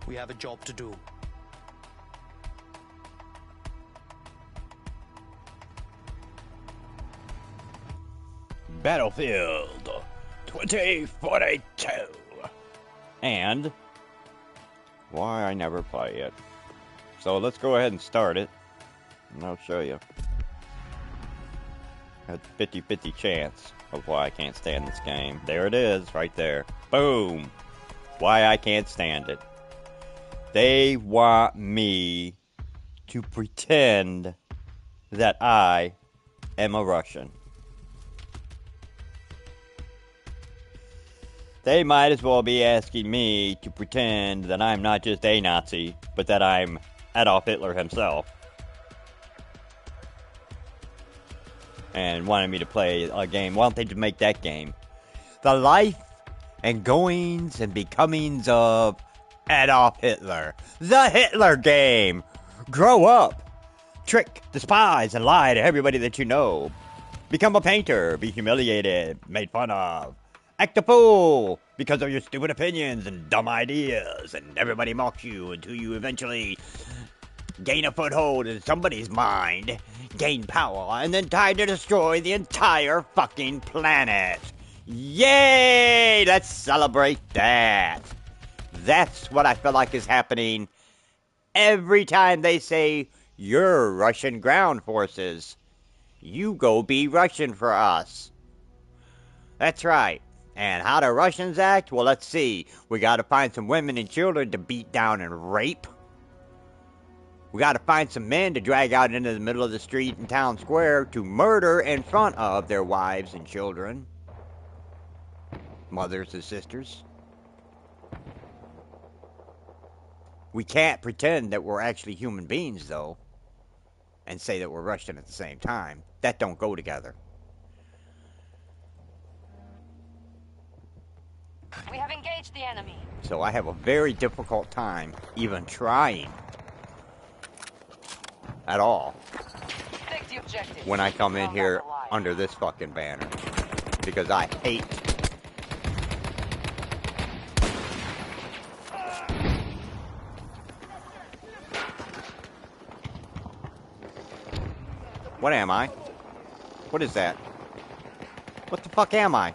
We have a job to do. Battlefield 2042. And why I never play it. So let's go ahead and start it, and I'll show you. A 50-50 chance of why I can't stand this game. There it is, right there. Boom! Why I can't stand it. They want me to pretend that I am a Russian. They might as well be asking me to pretend that I'm not just a Nazi, but that I'm Adolf Hitler himself. And wanted me to play a game. Why don't they just make that game? The life and goings and becomings of Adolf Hitler. The Hitler game! Grow up! Trick, despise, and lie to everybody that you know. Become a painter, be humiliated, made fun of. Act a fool because of your stupid opinions and dumb ideas, and everybody mocks you until you eventually gain a foothold in somebody's mind, gain power, and then try to destroy the entire fucking planet. Yay! Let's celebrate that. That's what I feel like is happening every time they say, you're Russian ground forces. You go be Russian for us. That's right. And how do Russians act? Well, let's see. We gotta find some women and children to beat down and rape. We gotta find some men to drag out into the middle of the street in town square to murder in front of their wives and children. Mothers and sisters. We can't pretend that we're actually human beings, though, and say that we're Russian at the same time. That don't go together. We have engaged the enemy. So I have a very difficult time even trying at all Take the objective. when I come in here under this fucking banner. Because I hate What am I? What is that? What the fuck am I?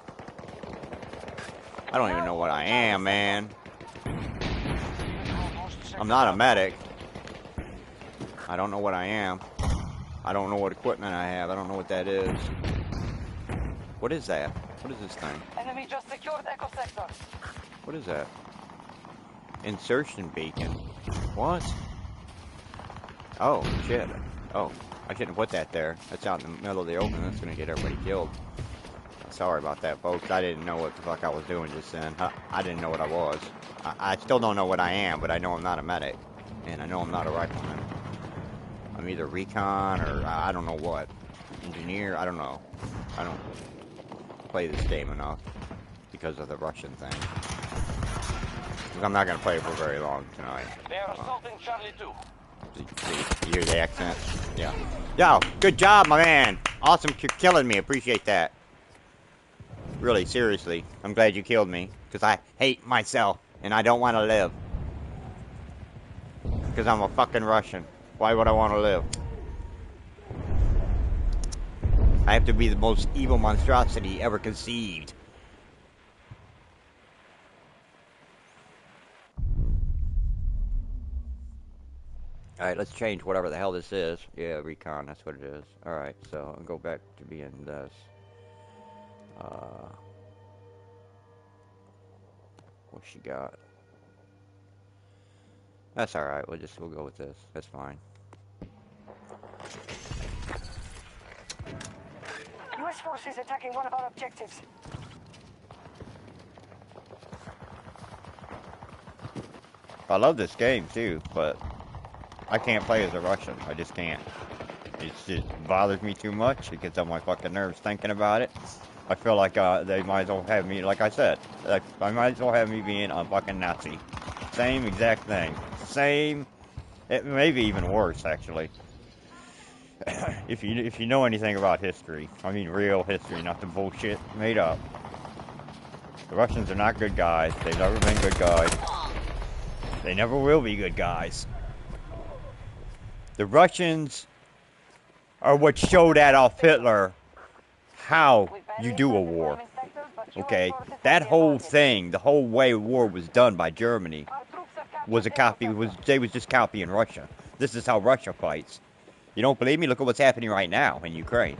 I don't even know what I am, man. I'm not a medic. I don't know what I am. I don't know what equipment I have. I don't know what that is. What is that? What is this thing? Enemy just secured Echo Sector. What is that? Insertion beacon. What? Oh, shit. Oh, I shouldn't have put that there. That's out in the middle of the open. That's gonna get everybody killed. Sorry about that, folks. I didn't know what the fuck I was doing just then. I didn't know what I was. I still don't know what I am, but I know I'm not a medic. And I know I'm not a rifleman. I'm either recon or I don't know what. Engineer? I don't know. I don't play this game enough because of the Russian thing. Because I'm not going to play it for very long tonight. They are assaulting Charlie 2. You hear the accent? Yeah. Yo, good job, my man. Awesome, you're killing me. Appreciate that. Really, seriously. I'm glad you killed me. Because I hate myself. And I don't want to live. Because I'm a fucking Russian. Why would I want to live? I have to be the most evil monstrosity ever conceived. Alright, let's change whatever the hell this is. Yeah, recon, that's what it is. Alright, so I'll go back to being this. What she got? That's alright, we'll go with this. That's fine. US forces attacking one of our objectives. I love this game too, but I can't play as a Russian. I just can't. It just bothers me too much. It gets on my fucking nerves thinking about it. I feel like they might as well have me, like I said, I might as well have me being a fucking Nazi. Same exact thing. Same, it may be even worse actually. If you know anything about history, I mean real history, not the bullshit made up. The Russians are not good guys. They've never been good guys. They never will be good guys. The Russians are what showed Adolf Hitler how you do a war. Okay? That whole thing, the whole way war was done by Germany was a copy, they was just copying Russia. This is how Russia fights. You don't believe me? Look at what's happening right now in Ukraine.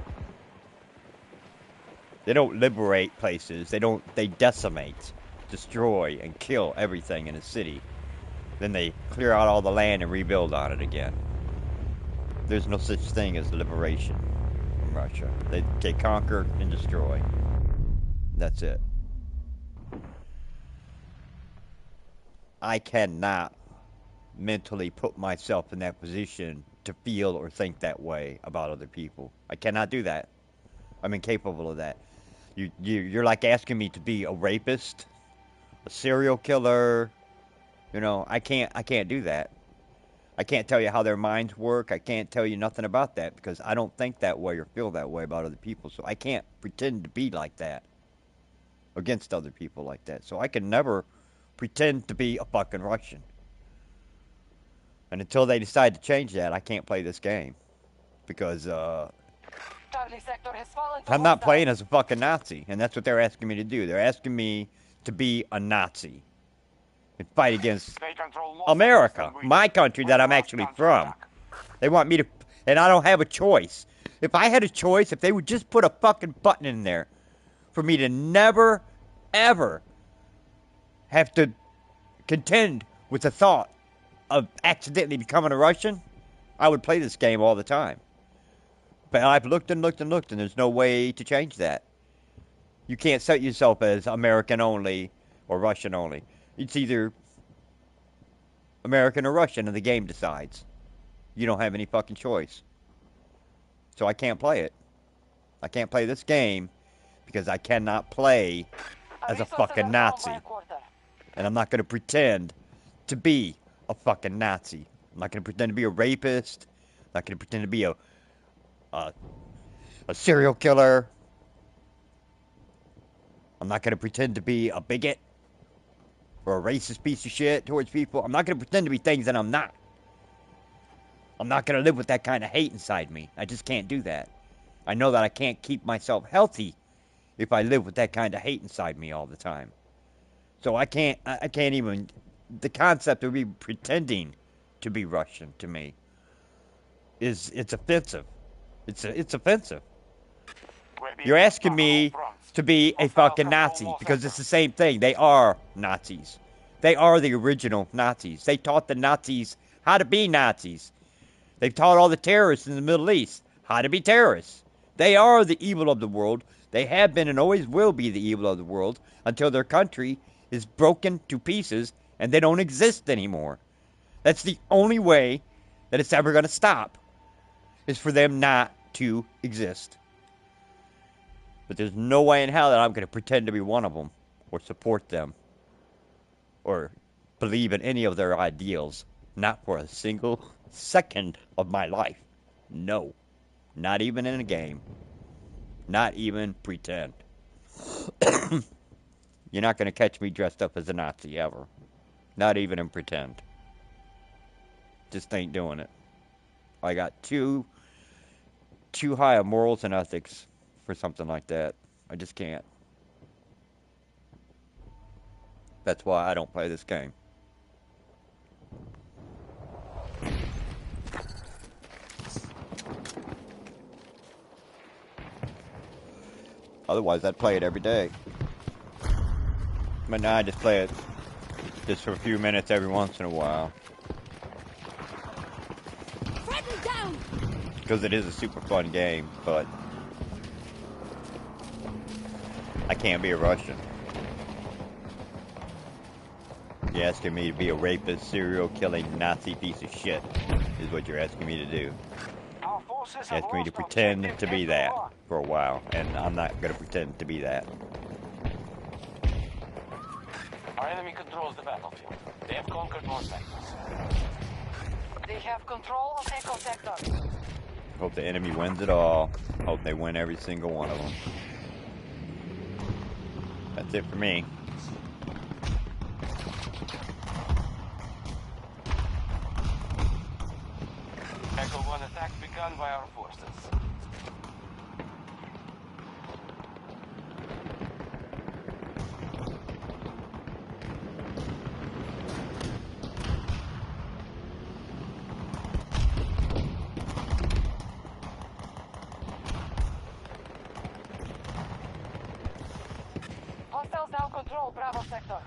They don't liberate places. They decimate, destroy, and kill everything in a city. Then they clear out all the land and rebuild on it again. There's no such thing as liberation in Russia. They conquer and destroy. That's it. I cannot mentally put myself in that position to feel or think that way about other people. I cannot do that. I'm incapable of that. You're like asking me to be a rapist, a serial killer. You know, I can't do that. I can't tell you how their minds work. I can't tell you nothing about that because I don't think that way or feel that way about other people. So I can't pretend to be like that against other people like that. So I can never pretend to be a fucking Russian. And until they decide to change that, I can't play this game because I'm not playing as a fucking Nazi, and that's what they're asking me to do. They're asking me to be a Nazi and fight against America, my country that I'm actually from. They want me to, and I don't have a choice. If I had a choice, if they would just put a fucking button in there for me to never, ever have to contend with the thought of accidentally becoming a Russian, I would play this game all the time. But I've looked and looked and looked, and there's no way to change that. You can't set yourself as American only or Russian only. It's either American or Russian, and the game decides. You don't have any fucking choice. So I can't play it. I can't play this game because I cannot play as a fucking Nazi. And I'm not going to pretend to be a fucking Nazi. I'm not going to pretend to be a rapist. I'm not going to pretend to be a serial killer. I'm not going to pretend to be a bigot or a racist piece of shit towards people. I'm not going to pretend to be things that I'm not. I'm not going to live with that kind of hate inside me. I just can't do that. I know that I can't keep myself healthy if I live with that kind of hate inside me all the time. So I can't even, the concept of even pretending to be Russian to me it's offensive. It's offensive. You're asking me to be a fucking Nazi because it's the same thing. They are Nazis. They are the original Nazis. They taught the Nazis how to be Nazis. They've taught all the terrorists in the Middle East how to be terrorists. They are the evil of the world. They have been and always will be the evil of the world until their country is broken to pieces and they don't exist anymore. That's the only way that it's ever going to stop, is for them not to exist. But there's no way in hell that I'm going to pretend to be one of them or support them or believe in any of their ideals. Not for a single second of my life. No. Not even in a game. Not even pretend. You're not going to catch me dressed up as a Nazi ever. Not even in pretend. Just ain't doing it. I got too high of morals and ethics for something like that. I just can't. That's why I don't play this game. Otherwise, I'd play it every day. But now I just play it just for a few minutes every once in a while. Because it is a super fun game, but I can't be a Russian. You're asking me to be a rapist, serial killing, Nazi piece of shit, is what you're asking me to do. You're asking me to pretend to be that for a while, and I'm not going to pretend to be that. Our enemy controls the battlefield. They have conquered more sectors. They have control of Echo Sector. Hope the enemy wins it all. Hope they win every single one of them. That's it for me. attack begun by our forces. Hostiles now control Bravo sector.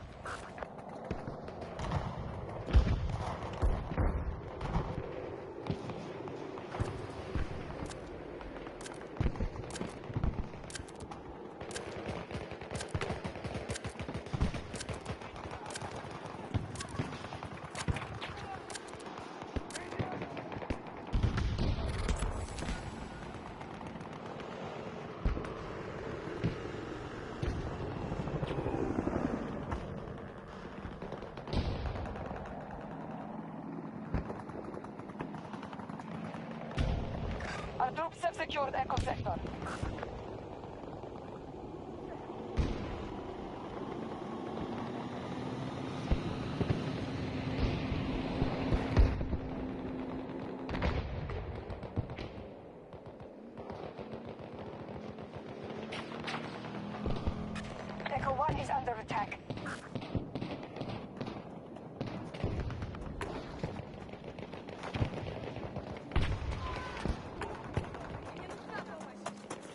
Our troops have secured Echo sector.